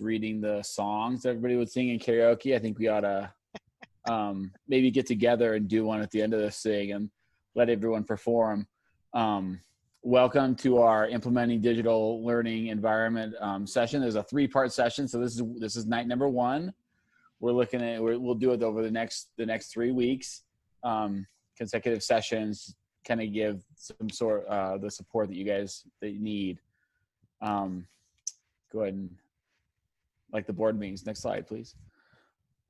reading the songs everybody would sing in karaoke. I think we ought to maybe get together and do one at the end of this thing and let everyone perform. Welcome to our implementing digital learning environment session. There's a 3-part session, so this is night number 1. We're looking at we'll do it over the next 3 weeks, consecutive sessions, kind of give some sort the support that you need. Go ahead and like the board meetings. Next slide, please.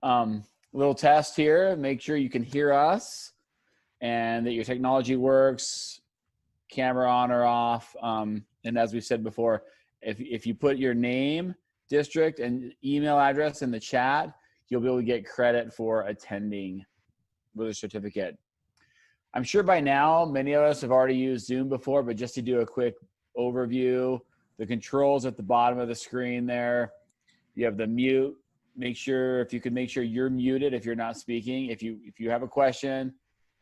Little test here. Make sure you can hear us and that your technology works, camera on or off. And as we said before, if you put your name, district, and email address in the chat, you'll be able to get credit for attending with a certificate. I'm sure by now, many of us have already used Zoom before, but just to do a quick overview, the controls at the bottom of the screen there. You have the mute. Make sure you're muted if you're not speaking. If you have a question,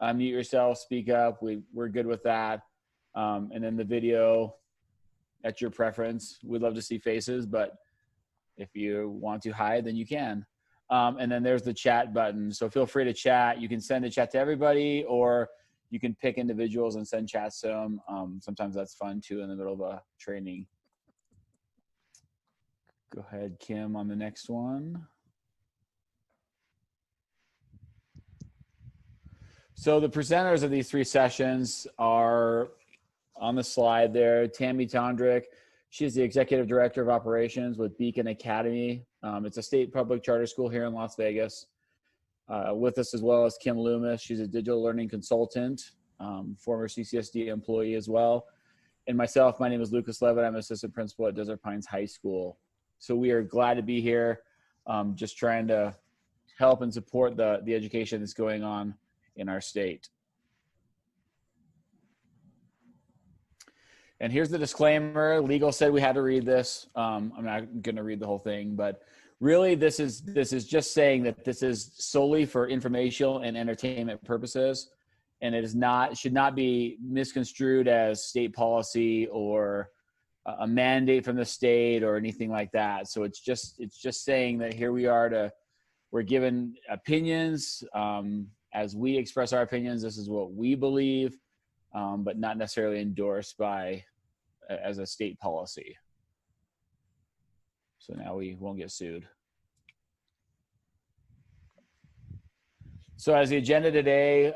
unmute yourself, speak up. We're good with that. And then the video, at your preference. We'd love to see faces, but if you want to hide, then you can. And then there's the chat button. So feel free to chat. You can send a chat to everybody, or you can pick individuals and send chats to them. Sometimes that's fun too in the middle of a training. Go ahead, Kim, on the next one. So the presenters of these 3 sessions are on the slide there. Tammy Tondrick, she's the Executive Director of Operations with Beacon Academy. It's a state public charter school here in Las Vegas. With us as well as Kim Loomis. She's a digital learning consultant, former CCSD employee as well. And myself, my name is Lucas Levitt. I'm assistant principal at Desert Pines High School. So we are glad to be here, just trying to help and support the education that's going on in our state. And here's the disclaimer. Legal said we had to read this. I'm not going to read the whole thing, but really this is just saying that this is solely for informational and entertainment purposes, and it should not be misconstrued as state policy or a mandate from the state or anything like that. So it's just saying that here we're given opinions. As we express our opinions, this is what we believe, but not necessarily endorsed as a state policy. So now we won't get sued. So as the agenda today,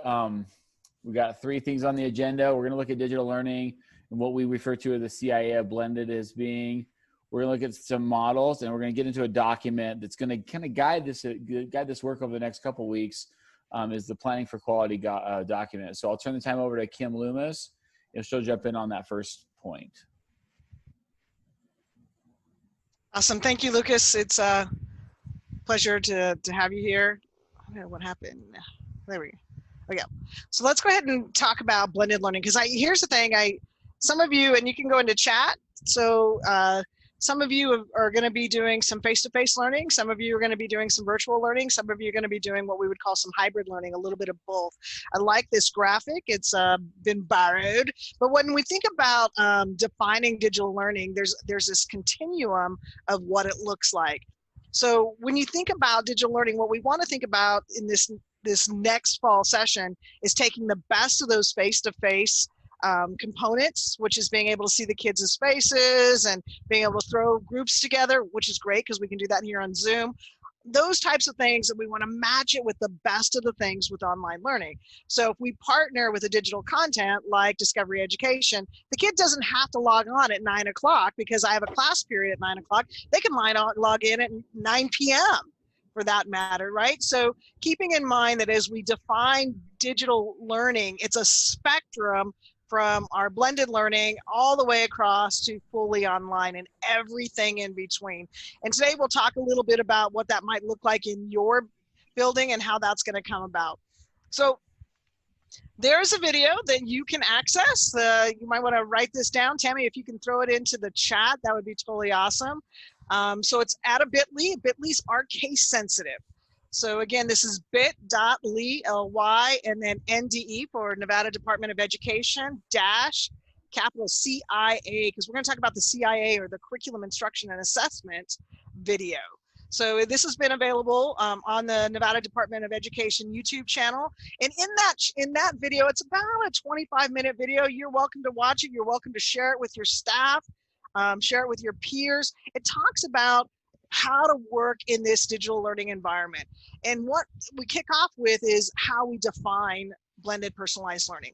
we've got 3 things on the agenda. We're going to look at digital learning and what we refer to as the CIA of blended as being. We're going to look at some models, and we're going to get into a document that's going to kind of guide this work over the next couple of weeks. Is the Planning for Quality document. So I'll turn the time over to Kim Loomis, and she'll jump in on that first point. Awesome. Thank you, Lucas. It's a pleasure to have you here. I don't know what happened. There we go. Okay. So let's go ahead and talk about blended learning, because here's the thing. Some of you, and you can go into chat. So some of you are going to be doing some face-to-face learning. Some of you are going to be doing some virtual learning. Some of you are going to be doing what we would call some hybrid learning, a little bit of both. I like this graphic. It's been borrowed. But when we think about defining digital learning, there's this continuum of what it looks like. So when you think about digital learning, what we want to think about in this next fall session is taking the best of those face-to-face components, which is being able to see the kids' faces and being able to throw groups together, which is great because we can do that here on Zoom. Those types of things, that we want to match it with the best of the things with online learning. So if we partner with a digital content like Discovery Education, the kid doesn't have to log on at 9 o'clock because I have a class period at 9 o'clock. They can log in at 9 p.m. for that matter, right? So keeping in mind that as we define digital learning, it's a spectrum from our blended learning all the way across to fully online and everything in between. And today we'll talk a little bit about what that might look like in your building and how that's going to come about. So there's a video that you can access. You might want to write this down. Tammy, if you can throw it into the chat, that would be totally awesome. So it's at a bit.ly. Bit.ly's are case sensitive. So again, this is bit.ly, L-Y, and then NDE for Nevada Department of Education, capital CIA, because we're going to talk about the CIA, or the Curriculum Instruction and Assessment, video. So this has been available on the Nevada Department of Education YouTube channel. And in that video, it's about a 25-minute video. You're welcome to watch it. You're welcome to share it with your staff, share it with your peers. It talks about how to work in this digital learning environment. And what we kick off with is how we define blended personalized learning.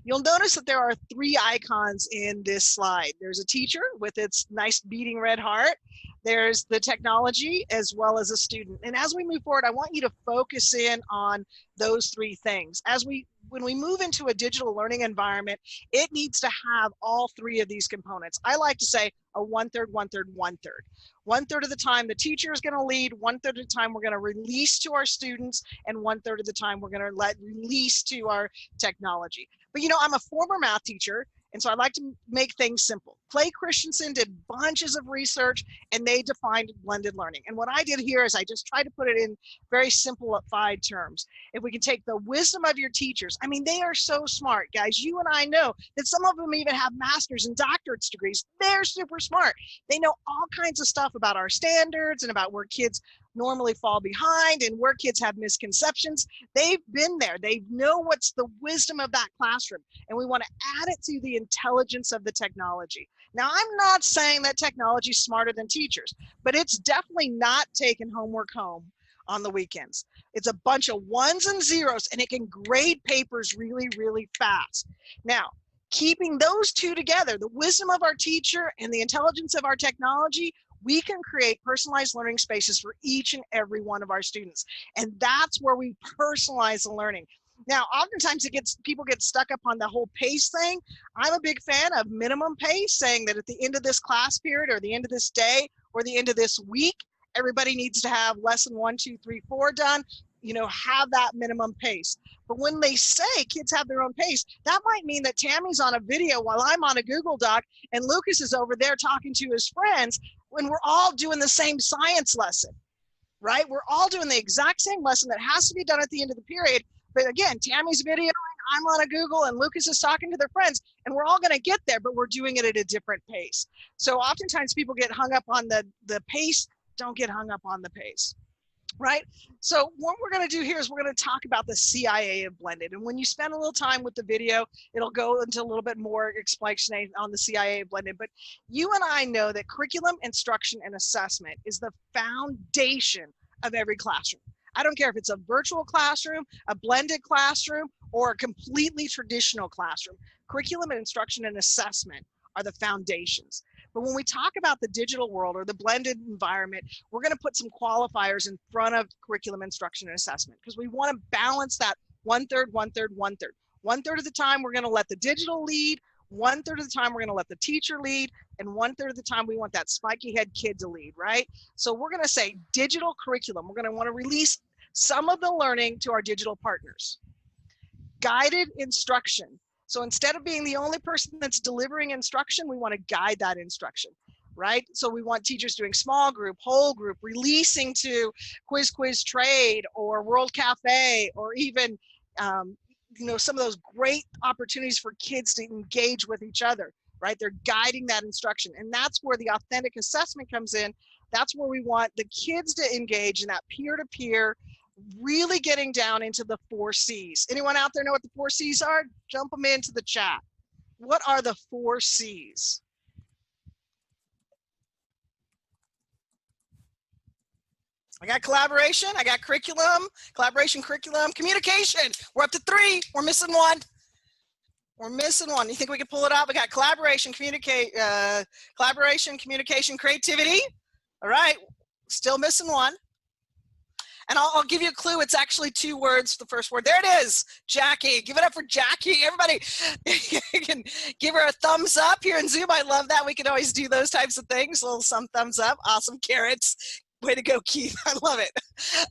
You'll notice that there are 3 icons in this slide. There's a teacher with its nice beating red heart. There's the technology as well as a student. And as we move forward, I want you to focus in on those 3 things. When we move into a digital learning environment, it needs to have all 3 of these components. I like to say a 1/3, 1/3, 1/3. 1/3 of the time the teacher is going to lead, 1/3 of the time we're going to release to our students, and 1/3 of the time we're going to let release to our technology. But you know, I'm a former math teacher, and so I like to make things simple. Clay Christensen did bunches of research, and they defined blended learning. And what I did here is I just tried to put it in very simplified terms. If we can take the wisdom of your teachers, I mean, they are so smart, guys. You and I know that some of them even have master's and doctorate degrees. They're super smart. They know all kinds of stuff about our standards and about where kids normally fall behind and where kids have misconceptions. They've been there. They know what's the wisdom of that classroom, and we want to add it to the intelligence of the technology. Now, I'm not saying that technology is smarter than teachers, but it's definitely not taking homework home on the weekends. It's a bunch of 1s and 0s, and it can grade papers really, really fast. Now, keeping those 2 together, the wisdom of our teacher and the intelligence of our technology, we can create personalized learning spaces for each and every one of our students. And that's where we personalize the learning. Now, oftentimes people get stuck up on the whole pace thing. I'm a big fan of minimum pace, saying that at the end of this class period or the end of this day or the end of this week, everybody needs to have lesson 1, 2, 3, 4 done, you know, have that minimum pace. But when they say kids have their own pace, that might mean that Tammy's on a video while I'm on a Google Doc and Lucas is over there talking to his friends when we're all doing the same science lesson, right? We're all doing the exact same lesson that has to be done at the end of the period. But again, Tammy's videoing, I'm on a Google, and Lucas is talking to their friends, and we're all going to get there, but we're doing it at a different pace. So oftentimes people get hung up on the pace. Don't get hung up on the pace, right? So what we're going to do here is we're going to talk about the CIA of blended. And when you spend a little time with the video, it'll go into a little bit more explanation on the CIA of blended. But you and I know that curriculum, instruction, and assessment is the foundation of every classroom. I don't care if it's a virtual classroom, a blended classroom, or a completely traditional classroom. Curriculum and instruction and assessment are the foundations. But when we talk about the digital world or the blended environment, we're going to put some qualifiers in front of curriculum, instruction, and assessment because we want to balance that 1/3, 1/3, 1/3. 1/3 of the time, we're going to let the digital lead. 1/3 of the time, we're going to let the teacher lead. And 1/3 of the time, we want that spiky head kid to lead, right? So we're going to say digital curriculum. We're going to want to release some of the learning to our digital partners. Guided instruction. So instead of being the only person that's delivering instruction, we want to guide that instruction, right? So we want teachers doing small group, whole group, releasing to Quiz Trade or World Cafe, or even you know, some of those great opportunities for kids to engage with each other, right? They're guiding that instruction. And that's where the authentic assessment comes in. That's where we want the kids to engage in that peer-to-peer, really getting down into the 4 C's. Anyone out there know what the 4 C's are? Jump them into the chat. What are the 4 C's? I got collaboration, I got curriculum, collaboration, curriculum, communication. We're up to 3, we're missing 1. We're missing 1. You think we could pull it out? We got collaboration, communication, creativity. All right, still missing 1. And I'll give you a clue. It's actually 2 words. The first word. There it is. Jackie. Give it up for Jackie. Everybody can give her a thumbs up here in Zoom. I love that. We can always do those types of things. A little some thumbs up. Awesome. Carrots. Way to go, Keith. I love it.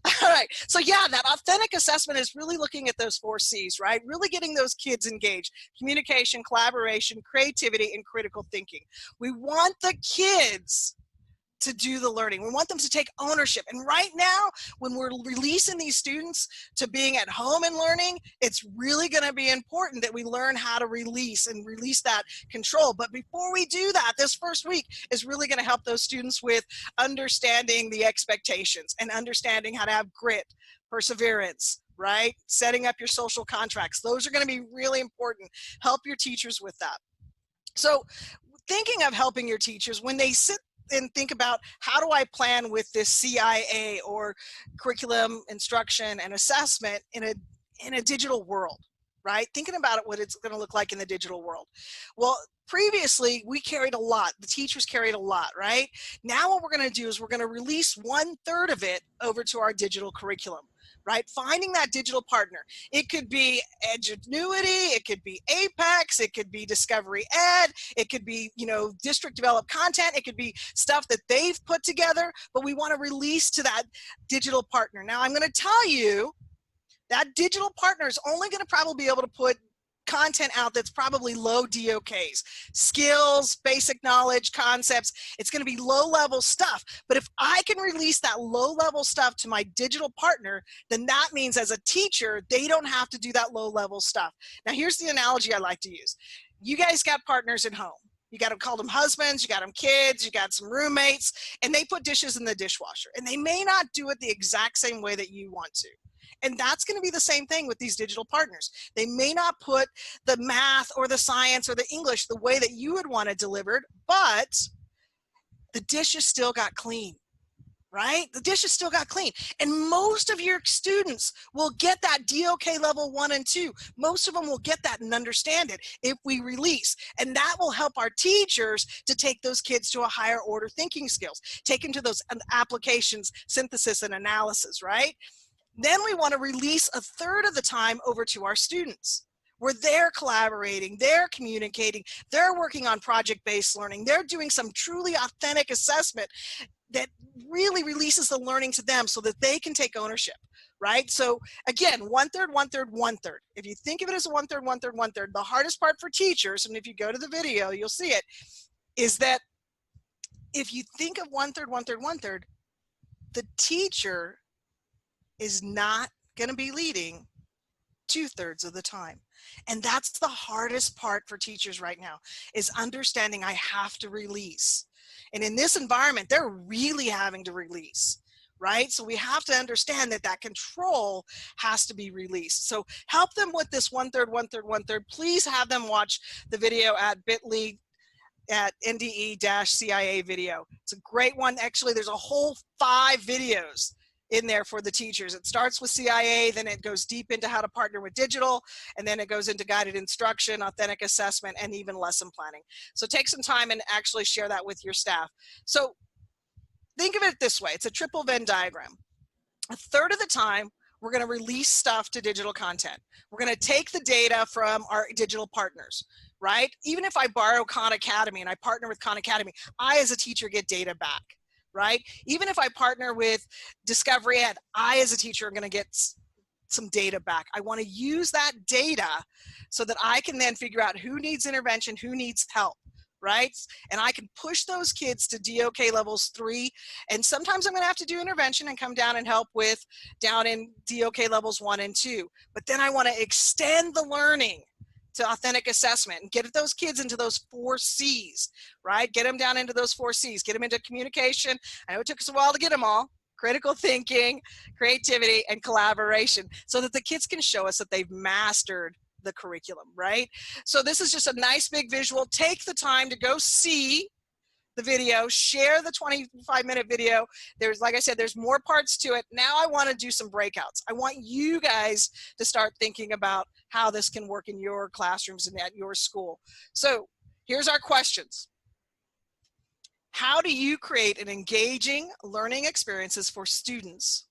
All right. So yeah, that authentic assessment is really looking at those 4 C's, right? Really getting those kids engaged. Communication, collaboration, creativity, and critical thinking. We want the kids to do the learning. We want them to take ownership. And right now, when we're releasing these students to being at home and learning, it's really going to be important that we learn how to release that control. But before we do that, this first week is really going to help those students with understanding the expectations and understanding how to have grit, perseverance, right? Setting up your social contracts. Those are going to be really important. Help your teachers with that. So thinking of helping your teachers, when they sit and think about how do I plan with this CIA or curriculum, instruction, and assessment in a digital world, right? Thinking about it, what it's going to look like in the digital world. Well, previously we carried a lot. The teachers carried a lot, right? Now what we're going to do is we're going to release 1/3 of it over to our digital curriculum. Right? Finding that digital partner. It could be Edgenuity, it could be Apex, it could be Discovery Ed, it could be, you know, district developed content, it could be stuff that they've put together, but we want to release to that digital partner. Now I'm going to tell you that digital partner is only going to probably be able to put content out that's probably low DOKs, skills, basic knowledge, concepts. It's going to be low level stuff. But if I can release that low level stuff to my digital partner, then that means as a teacher, they don't have to do that low level stuff. Now, here's the analogy I like to use. You guys got partners at home. You got to call them husbands, you got them kids, you got some roommates, and they put dishes in the dishwasher. And they may not do it the exact same way that you want to. And that's going to be the same thing with these digital partners. They may not put the math or the science or the English the way that you would want it delivered, but the dishes still got clean, right? The dishes still got clean. And most of your students will get that DOK level 1 and 2. Most of them will get that and understand it if we release. And that will help our teachers to take those kids to a higher order thinking skills, take them to those applications, synthesis and analysis, right? Then we want to release 1/3 of the time over to our students, where they're collaborating, they're communicating, they're working on project-based learning, they're doing some truly authentic assessment that really releases the learning to them so that they can take ownership, right? So again, 1/3, 1/3, 1/3. If you think of it as a 1/3, 1/3, 1/3, the hardest part for teachers, and if you go to the video, you'll see it, is that if you think of 1/3, 1/3, 1/3, the teacher is not going to be leading 2/3 of the time. And that's the hardest part for teachers right now, is understanding I have to release. And in this environment, they're really having to release, right? So we have to understand that that control has to be released. So help them with this 1/3, 1/3, 1/3. Please have them watch the video at bit.ly at NDE-CIA video. It's a great one. Actually, there's a whole 5 videos in there for the teachers. It starts with CIA, then it goes deep into how to partner with digital, and then it goes into guided instruction, authentic assessment, and even lesson planning. So take some time and actually share that with your staff. So think of it this way. It's a triple Venn diagram. 1/3 of the time, we're going to release stuff to digital content. We're going to take the data from our digital partners, right? Even if I borrow Khan Academy and I partner with Khan Academy, I as a teacher get data back. Right? Even if I partner with Discovery Ed, I as a teacher are going to get some data back. I want to use that data so that I can then figure out who needs intervention, who needs help, right? And I can push those kids to DOK levels 3. And sometimes I'm going to have to do intervention and come down and help with down in DOK levels 1 and 2. But then I want to extend the learning to authentic assessment and get those kids into those 4 C's, right? Get them down into those 4 C's, get them into communication. I know it took us a while to get them all. Critical thinking, creativity, and collaboration, so that the kids can show us that they've mastered the curriculum, right? So this is just a nice big visual. Take the time to go see the video, share the 25-minute video. There's, like I said, there's more parts to it. Now I want to do some breakouts. I want you guys to start thinking about how this can work in your classrooms and at your school. So here's our questions. How do you create an engaging learning experiences for students?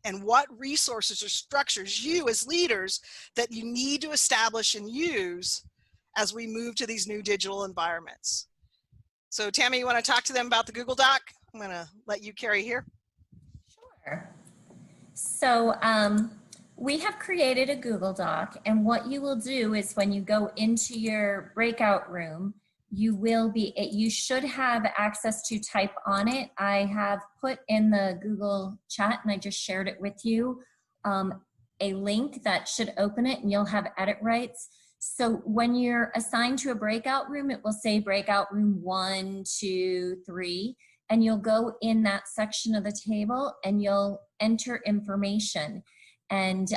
And what resources or structures you as leaders that you need to establish and use as we move to these new digital environments? So Tammy, you want to talk to them about the Google Doc? I'm going to let you carry here. Sure. So we have created a Google Doc, and what you will do is when you go into your breakout room, you should have access to type on it. I have put in the Google chat, and I just shared it with you, a link that should open it, and you'll have edit rights. So when you're assigned to a breakout room, it will say breakout room 1, 2, 3, and you'll go in that section of the table and you'll enter information. And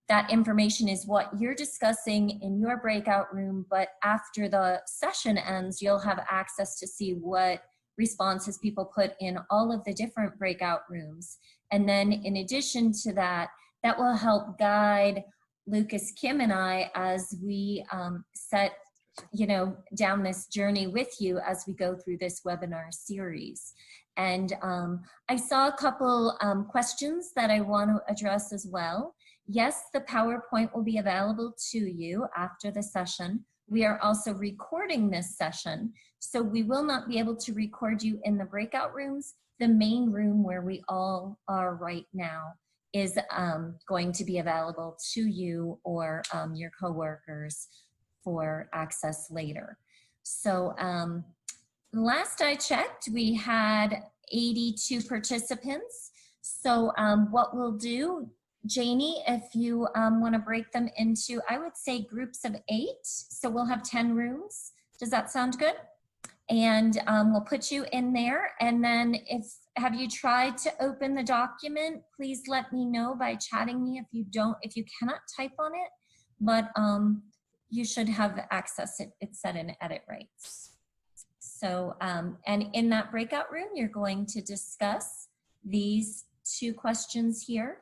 that information is what you're discussing in your breakout room, but after the session ends, you'll have access to see what responses people put in all of the different breakout rooms. And then in addition to that, that will help guide Lucas, Kim, and I as we set, down this journey with you as we go through this webinar series. And I saw a couple questions that I want to address as well. Yes, the PowerPoint will be available to you after the session. We are also recording this session, so we will not be able to record you in the breakout rooms. The main room where we all are right now is going to be available to you or your coworkers for access later. So last I checked, we had 82 participants. So what we'll do, Janie, if you want to break them into, I would say groups of 8. So we'll have 10 rooms. Does that sound good? And we'll put you in there. And then have you tried to open the document? Please let me know by chatting me if you cannot type on it, but you should have access. It's set in edit rights. So, and in that breakout room, you're going to discuss these 2 questions here.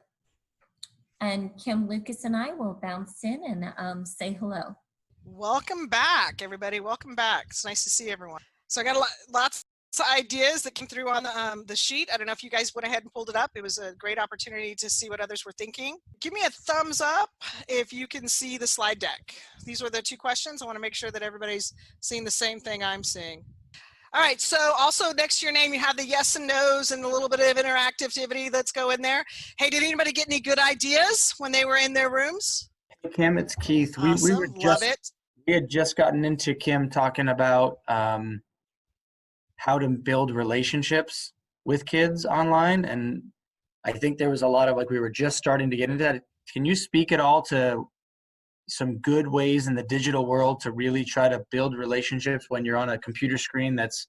And Kim, Lucas, and I will bounce in and say hello. Welcome back, everybody. Welcome back. It's nice to see everyone. So I got lots of ideas that came through on the sheet. I don't know if you guys went ahead and pulled it up. It was a great opportunity to see what others were thinking. Give me a thumbs up if you can see the slide deck. These were the 2 questions. I want to make sure that everybody's seeing the same thing I'm seeing. All right, so also next to your name, you have the yes and no's and a little bit of interactivity that's go in there. Hey, did anybody get any good ideas when they were in their rooms? Kim, it's Keith. Awesome. We were Love it. We had just gotten into Kim talking about how to build relationships with kids online. And I think there was a lot of, we were just starting to get into that. Can you speak at all to some good ways in the digital world to really try to build relationships when you're on a computer screen that's,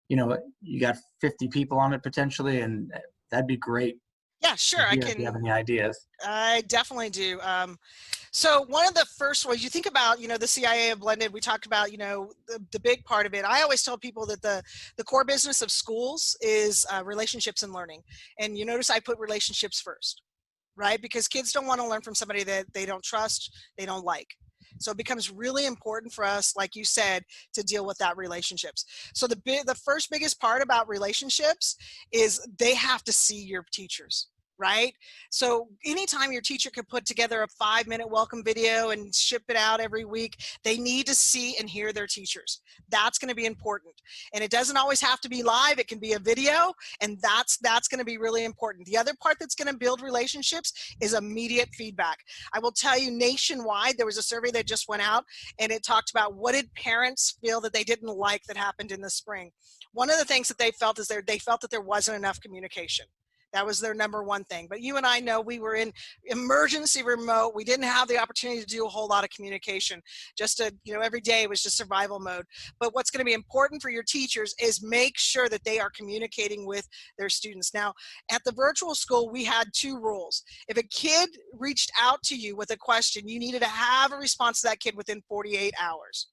you got 50 people on it potentially, and that'd be great. Yeah, sure. If you have any ideas. I definitely do. So one of the first ways you think about, the CIA of Blended, we talked about, the big part of it. I always tell people that the core business of schools is relationships and learning. And you notice I put relationships first, right? Because kids don't want to learn from somebody that they don't trust, they don't like. So it becomes really important for us, like you said, to deal with that relationships. So the first biggest part about relationships is they have to see your teachers, right? So anytime your teacher could put together a 5-minute welcome video and ship it out every week, they need to see and hear their teachers. That's going to be important. And it doesn't always have to be live. It can be a video, and that's going to be really important. The other part that's going to build relationships is immediate feedback. I will tell you, nationwide, there was a survey that just went out, and it talked about what did parents feel that they didn't like that happened in the spring. One of the things that they felt is they felt that there wasn't enough communication. That was their number one thing. But you and I know we were in emergency remote. We didn't have the opportunity to do a whole lot of communication. Every day was just survival mode. But what's going to be important for your teachers is make sure that they are communicating with their students. Now, at the virtual school, we had 2 rules. If a kid reached out to you with a question, you needed to have a response to that kid within 48 hours.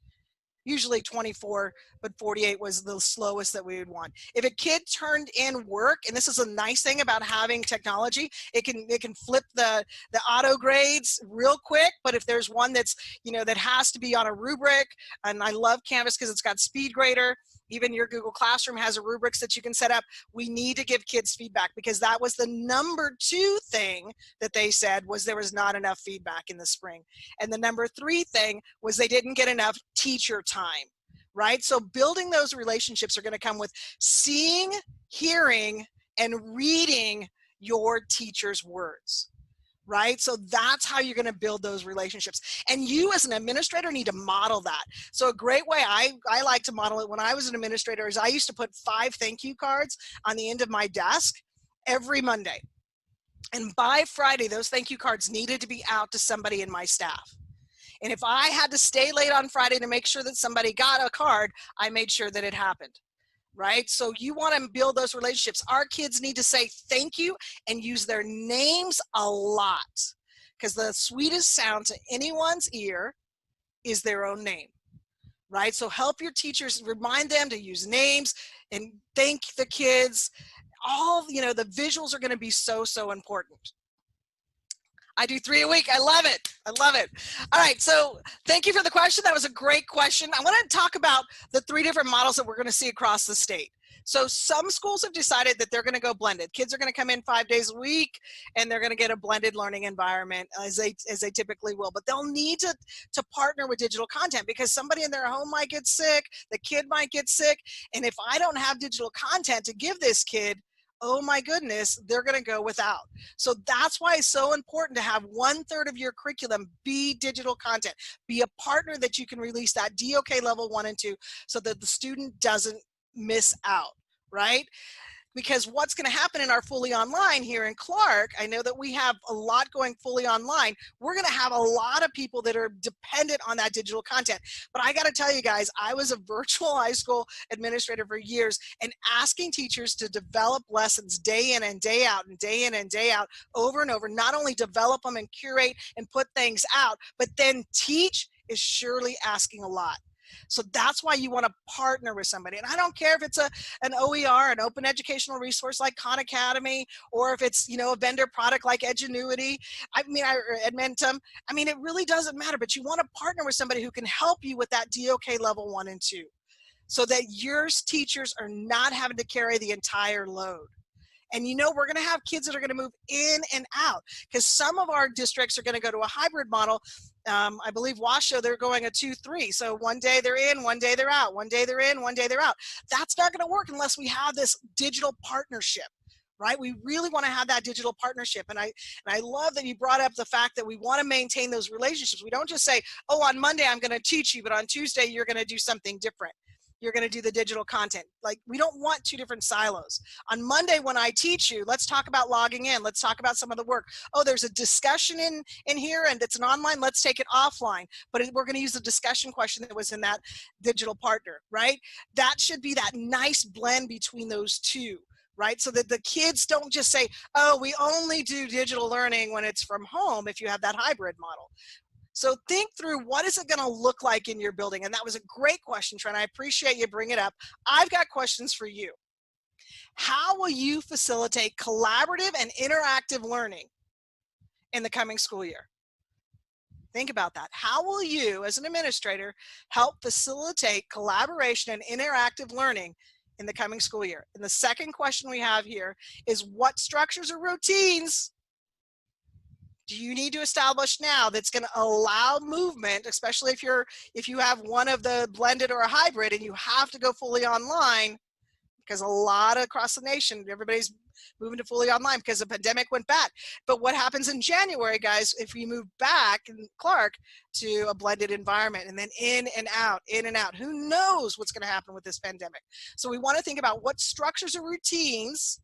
Usually 24, but 48 was the slowest that we would want. If a kid turned in work, and this is a nice thing about having technology, it can flip the auto grades real quick, but if there's one that's, that has to be on a rubric, and I love Canvas because it's got speed grader, even your Google Classroom has a rubrics that you can set up. We need to give kids feedback because that was the number 2 thing that they said was there was not enough feedback in the spring. And the number 3 thing was they didn't get enough teacher time, right? So building those relationships are going to come with seeing, hearing, and reading your teacher's words. right? So that's how you're going to build those relationships. And you as an administrator need to model that. So a great way I like to model it when I was an administrator is I used to put 5 thank you cards on the end of my desk every Monday. And by Friday, those thank you cards needed to be out to somebody in my staff. And if I had to stay late on Friday to make sure that somebody got a card, I made sure that it happened. Right? So you want to build those relationships. Our kids need to say thank you and use their names a lot, because the sweetest sound to anyone's ear is their own name, right? So help your teachers, remind them to use names and thank the kids. All, you know, the visuals are going to be so important. I do 3 a week. I love it. I love it. All right. So thank you for the question. That was a great question. I want to talk about the 3 different models that we're going to see across the state. So some schools have decided that they're going to go blended. Kids are going to come in 5 days a week and they're going to get a blended learning environment as they typically will. But they'll need to partner with digital content, because somebody in their home might get sick, the kid might get sick. And if I don't have digital content to give this kid, oh my goodness, they're going to go without. So that's why it's so important to have 1/3 of your curriculum be digital content. Be a partner that you can release that DOK level 1 and 2 so that the student doesn't miss out, right? Because what's going to happen in our fully online here in Clark, I know that we have a lot going fully online. We're going to have a lot of people that are dependent on that digital content. But I got to tell you guys, I was a virtual high school administrator for years, and asking teachers to develop lessons day in and day out and day in and day out over and over, not only develop them and curate and put things out, but then teach is surely asking a lot. So that's why you want to partner with somebody. And I don't care if it's an OER, an open educational resource like Khan Academy, or if it's, you know, a vendor product like Edgenuity, or Edmentum. I mean, it really doesn't matter, but you want to partner with somebody who can help you with that DOK level 1 and 2 so that your teachers are not having to carry the entire load. And you know, we're going to have kids that are going to move in and out, because some of our districts are going to go to a hybrid model. I believe Washoe, they're going a 2-3. So one day they're in, one day they're out, one day they're in, one day they're out. That's not going to work unless we have this digital partnership, right? We really want to have that digital partnership. And I love that you brought up the fact that we want to maintain those relationships. We don't just say, oh, on Monday I'm going to teach you, but on Tuesday you're going to do something different. You're going to do the digital content. Like, we don't want 2 different silos. On Monday when I teach you, let's talk about logging in. Let's talk about some of the work. Oh, there's a discussion in here and it's an online. Let's take it offline. But we're going to use the discussion question that was in that digital partner, right? That should be that nice blend between those 2. Right? So that the kids don't just say, oh, we only do digital learning when it's from home if you have that hybrid model. So think through, what is it going to look like in your building? And that was a great question, Trent. I appreciate you bringing it up. I've got questions for you. How will you facilitate collaborative and interactive learning in the coming school year? Think about that. How will you, as an administrator, help facilitate collaboration and interactive learning in the coming school year? And the second question we have here is, what structures or routines do you need to establish now that's going to allow movement, especially if you have one of the blended or a hybrid and you have to go fully online, because a lot across the nation, everybody's moving to fully online because the pandemic went bad. But what happens in January, guys, if we move back in Clark to a blended environment and then in and out, who knows what's going to happen with this pandemic? So we want to think about, what structures or routines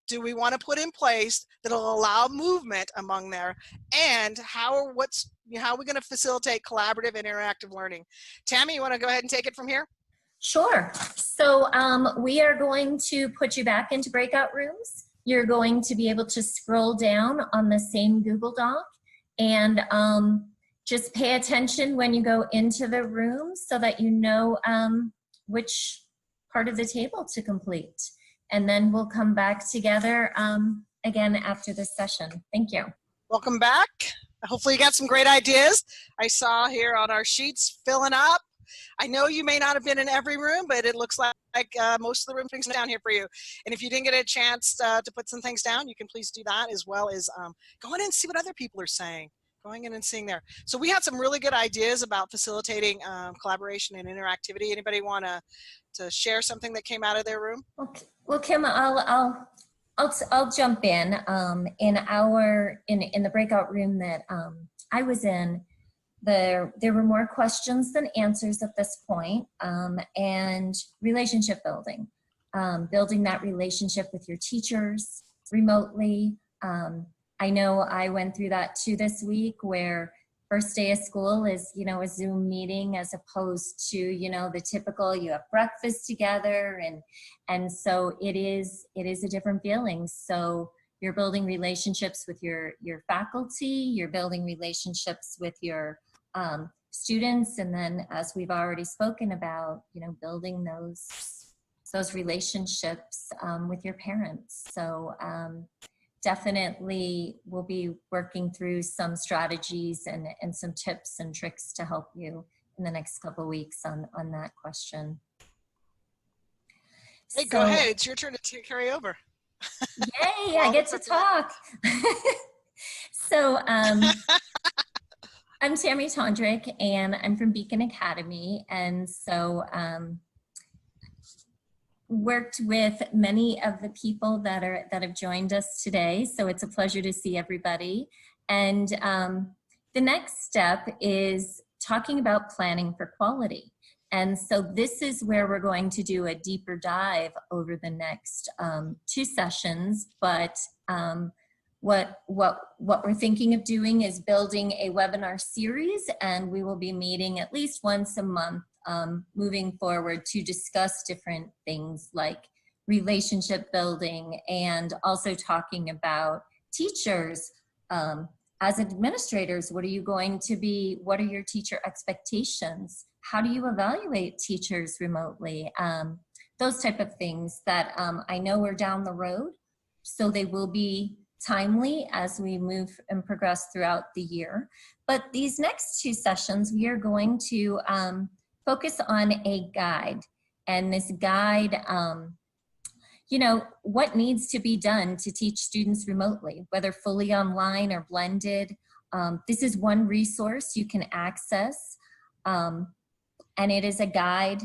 do we want to put in place that'll allow movement among there, and how are we going to facilitate collaborative and interactive learning? Tammy, you want to go ahead and take it from here? Sure. So we are going to put you back into breakout rooms. You're going to be able to scroll down on the same Google Doc, and just pay attention when you go into the room so that you know which part of the table to complete. And then we'll come back together again after this session. Thank you. Welcome back. Hopefully you got some great ideas. I saw here on our sheets filling up. I know you may not have been in every room, but it looks like most of the room things down here for you. And if you didn't get a chance to put some things down, you can please do that, as well as go in and see what other people are saying. Going in and seeing there. So we had some really good ideas about facilitating collaboration and interactivity. Anybody want to share something that came out of their room? Okay. Well, Kim, I'll I'll jump in. In the breakout room that I was in, there were more questions than answers at this point, and relationship building, building that relationship with your teachers remotely. I know I went through that too this week, where first day of school is, a Zoom meeting as opposed to, the typical, you have breakfast together. And so it is a different feeling. So you're building relationships with your faculty, you're building relationships with your students. And then, as we've already spoken about, building those relationships with your parents. So definitely we'll be working through some strategies and some tips and tricks to help you in the next couple of weeks on that question. Hey, go ahead. It's your turn to carry over. Yay, I get to talk. So I'm Tammy Tondrick, and I'm from Beacon Academy. And so worked with many of the people that have joined us today. So it's a pleasure to see everybody. And the next step is talking about planning for quality. And so this is where we're going to do a deeper dive over the next 2 sessions. But what we're thinking of doing is building a webinar series, and we will be meeting at least once a month moving forward to discuss different things like relationship building, and also talking about teachers. As administrators, what are your teacher expectations? How do you evaluate teachers remotely? Those type of things that I know are down the road, so they will be timely as we move and progress throughout the year. But these next 2 sessions, we are going to focus on a guide. And this guide, what needs to be done to teach students remotely, whether fully online or blended. This is one resource you can access. And it is a guide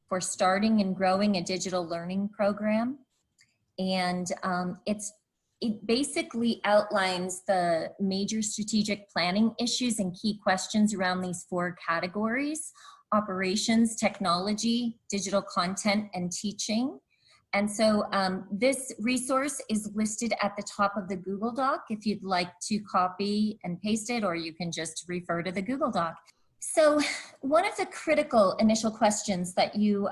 for starting and growing a digital learning program. And it basically outlines the major strategic planning issues and key questions around these 4 categories: operations, technology, digital content, and teaching. And so this resource is listed at the top of the Google Doc if you'd like to copy and paste it, or you can just refer to the Google Doc. So one of the critical initial questions that you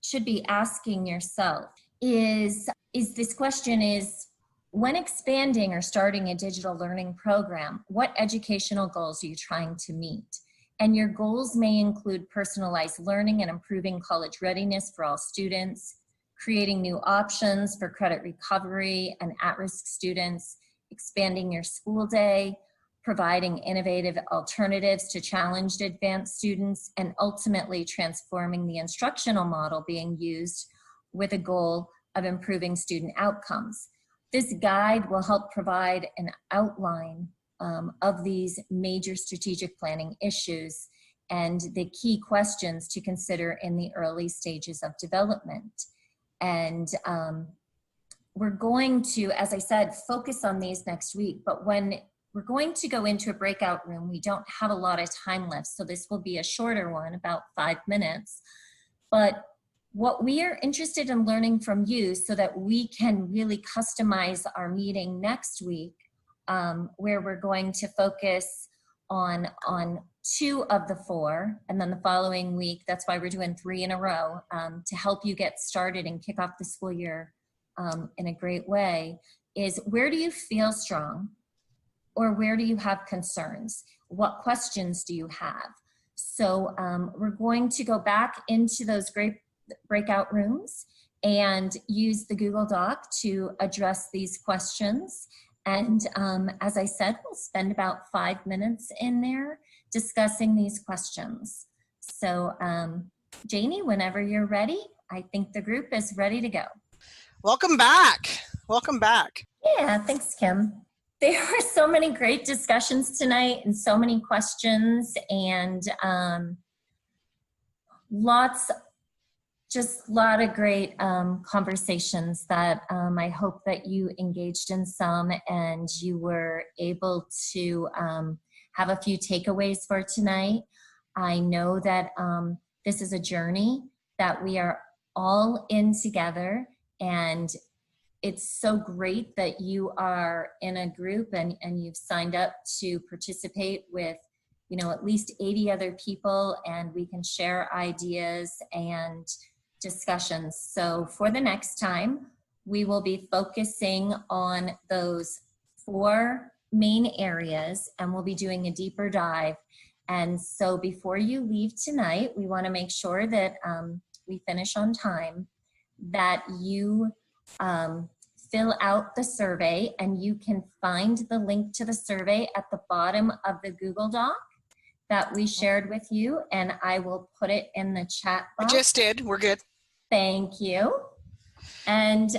should be asking yourself is this question is, when expanding or starting a digital learning program, what educational goals are you trying to meet? And your goals may include personalized learning and improving college readiness for all students, creating new options for credit recovery and at-risk students, expanding your school day, providing innovative alternatives to challenged advanced students, and ultimately transforming the instructional model being used with a goal of improving student outcomes. This guide will help provide an outline of these major strategic planning issues and the key questions to consider in the early stages of development. And we're going to, as I said, focus on these next week, but when we're going to go into a breakout room, we don't have a lot of time left, so this will be a shorter one, about 5 minutes. But what we are interested in learning from you so that we can really customize our meeting next week, where we're going to focus on 2 of the 4, and then the following week, that's why we're doing 3 in a row, to help you get started and kick off the school year in a great way, is where do you feel strong, or where do you have concerns? What questions do you have? So we're going to go back into those great breakout rooms and use the Google Doc to address these questions. And as I said, we'll spend about 5 minutes in there discussing these questions. So Janie, whenever you're ready, I think the group is ready to go. Welcome back. Welcome back. Yeah, thanks, Kim. There were so many great discussions tonight and so many questions, and lots Just a lot of great conversations that I hope that you engaged in some and you were able to have a few takeaways for tonight. I know that this is a journey that we are all in together, and it's so great that you are in a group and you've signed up to participate with, you know, at least 80 other people, and we can share ideas and discussions. So for the next time, we will be focusing on those 4 main areas, and we'll be doing a deeper dive. And so before you leave tonight, we want to make sure that we finish on time, that you fill out the survey, and you can find the link to the survey at the bottom of the Google Doc that we shared with you, and I will put it in the chat box. I just did. We're good. Thank you. And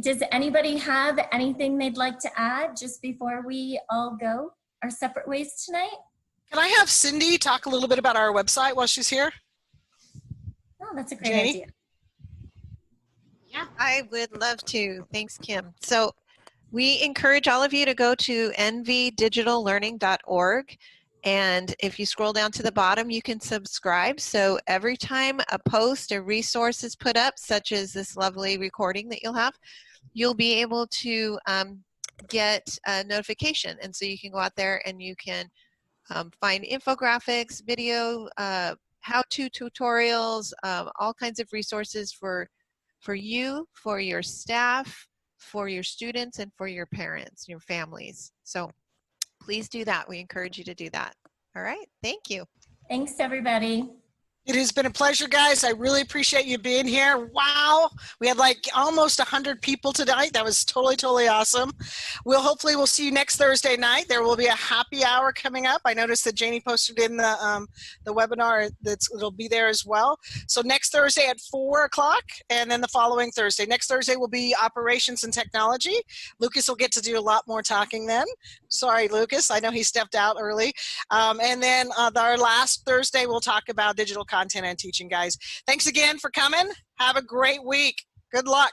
does anybody have anything they'd like to add just before we all go our separate ways tonight? Can I have Cindy talk a little bit about our website while she's here? Oh, that's a great Janie? idea. Yeah, I would love to. Thanks, Kim. So we encourage all of you to go to nvdigitallearning.org. And if you scroll down to the bottom, you can subscribe. So every time a post or resource is put up, such as this lovely recording that you'll be able to get a notification. And so you can go out there and you can find infographics, video, how-to tutorials, all kinds of resources for you, for your staff, for your students, and for your parents, your families. So please do that. We encourage you to do that. All right. Thank you. Thanks, everybody. It has been a pleasure, guys. I really appreciate you being here. Wow. We had like almost 100 people tonight. That was totally awesome. Hopefully we'll see you next Thursday night. There will be a happy hour coming up. I noticed that Janie posted in the webinar it'll be there as well. So next Thursday at 4 o'clock, and then the following Thursday. Next Thursday will be operations and technology. Lucas will get to do a lot more talking then. Sorry, Lucas. I know he stepped out early. And then our last Thursday, we'll talk about digital content and teaching, guys. Thanks again for coming. Have a great week. Good luck.